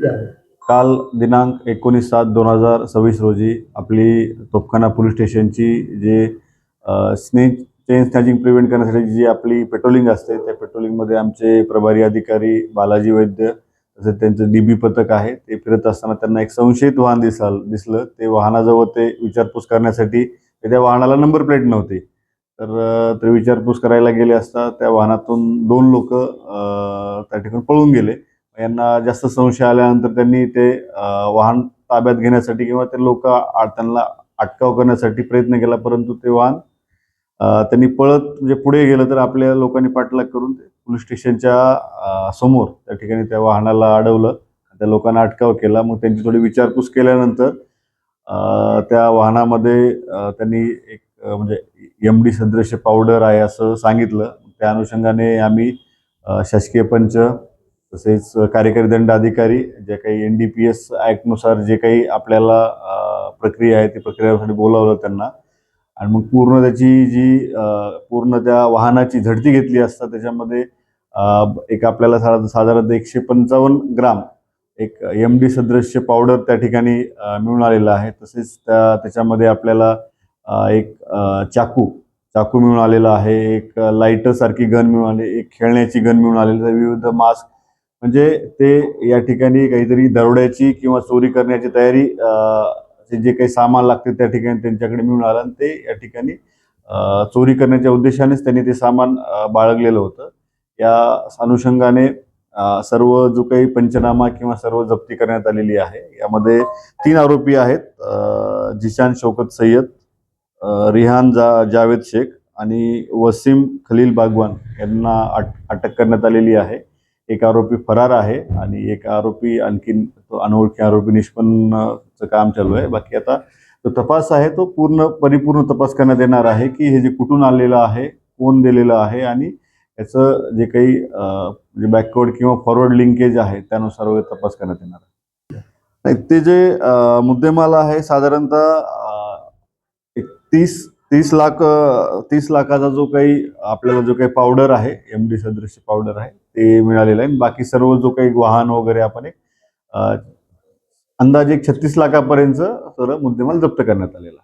काल दिनांक 19/7/2026 रोजी आपली तोफखाना पोलीस स्टेशनची जे चेन स्नॅचिंग प्रिव्हेंट करण्यासाठी जी आपली पेट्रोलिंग असते, त्या पेट्रोलिंगमध्ये आमचे प्रभारी अधिकारी बालाजी वैद्य तसेच त्यांचं डीबी पथक आहे, ते फिरत असताना त्यांना एक संशयित वाहन दिसलं. ते वाहनाजवळ ते विचारपूस करण्यासाठी, त्या वाहनाला नंबर प्लेट नव्हती. तर ते विचारपूस करायला गेले असता त्या वाहनातून 2 लोक त्या ठिकाणी पळून गेले. यांना जास्त संशय आल्यानंतर त्यांनी ते वाहन ताब्यात घेण्यासाठी किंवा ते लोक त्यांना अटकाव करण्यासाठी प्रयत्न केला, परंतु ते वाहन त्यांनी पळत म्हणजे पुढे गेलं तर आपल्या लोकांनी पाठलाग करून पोलीस स्टेशनच्या समोर त्या ठिकाणी त्या वाहनाला अडवलं. त्या लोकांना अटकाव केला. मग त्यांची थोडी विचारपूस केल्यानंतर त्या वाहनामध्ये त्यांनी एक म्हणजे एमडी सदृश्य पावडर आहे असं सांगितलं. त्या अनुषंगाने आम्ही शासकीय पंच तसेच कार्यकारी दंड अधिकारी जे काही NDPS ॲक्टनुसार जे काही आपल्याला प्रक्रिया आहे ती प्रक्रियेसाठी बोलावलं त्यांना. आणि मग पूर्ण त्याची जी पूर्ण त्या वाहनाची झडती घेतली असता त्याच्यामध्ये एक आपल्याला साधारणतः 155 ग्राम एक MD सदृश्य पावडर त्या ठिकाणी मिळून आलेलं आहे. तसेच त्याच्यामध्ये आपल्याला एक चाकू मिळून आलेला आहे, एक लायटर सारखी गन मिळून आली, एक खेळण्याची गन मिळून आलेली आहे, विविध मास्क. म्हणजे ते या ठिकाणी काहीतरी दरोड्याची किंवा चोरी करण्याची तयारी जे काही सामान लागते त्या ठिकाणी त्यांच्याकडे मिळून आलं आणि ते या ठिकाणी चोरी करण्याच्या उद्देशानेच त्यांनी ते सामान बाळगलेलं होतं. या अनुषंगाने सर्व जो काही पंचनामा किंवा सर्व जप्ती करण्यात आलेली आहे. यामध्ये 3 आरोपी आहेत, जिशान शौकत सय्यद, रिहान जावेद शेख आणि वसीम खलील बागवान यांना अटक करण्यात आलेली आहे. एक आरोपी फरार आहे आणि एक आरोपी आणखीन अनोळखी आरोपी निष्पन्नचं काम चालू आहे. बाकी आता तो तपास आहे, तो परिपूर्ण तपास करण्यात येणार आहे की हे जे कुठून आलेलं आहे, कोण दिलेलं आहे आणि याचं जे काही म्हणजे बॅकवर्ड किंवा फॉरवर्ड लिंकेज आहे त्यानुसार वगैरे तपास करण्यात येणार आहे. नाही, ते जे मुद्देमाल आहे साधारणतः एक 30 लाखाचा जो काही आपल्याला जो काही पावडर आहे, MD सदृश्य पावडर आहे ते मिळालेलं आहे. बाकी सर्व जो काही वाहन वगैरे आपण एक अंदाजे 36 लाखापर्यंत सर्व मुद्देमाल जप्त करण्यात आलेला.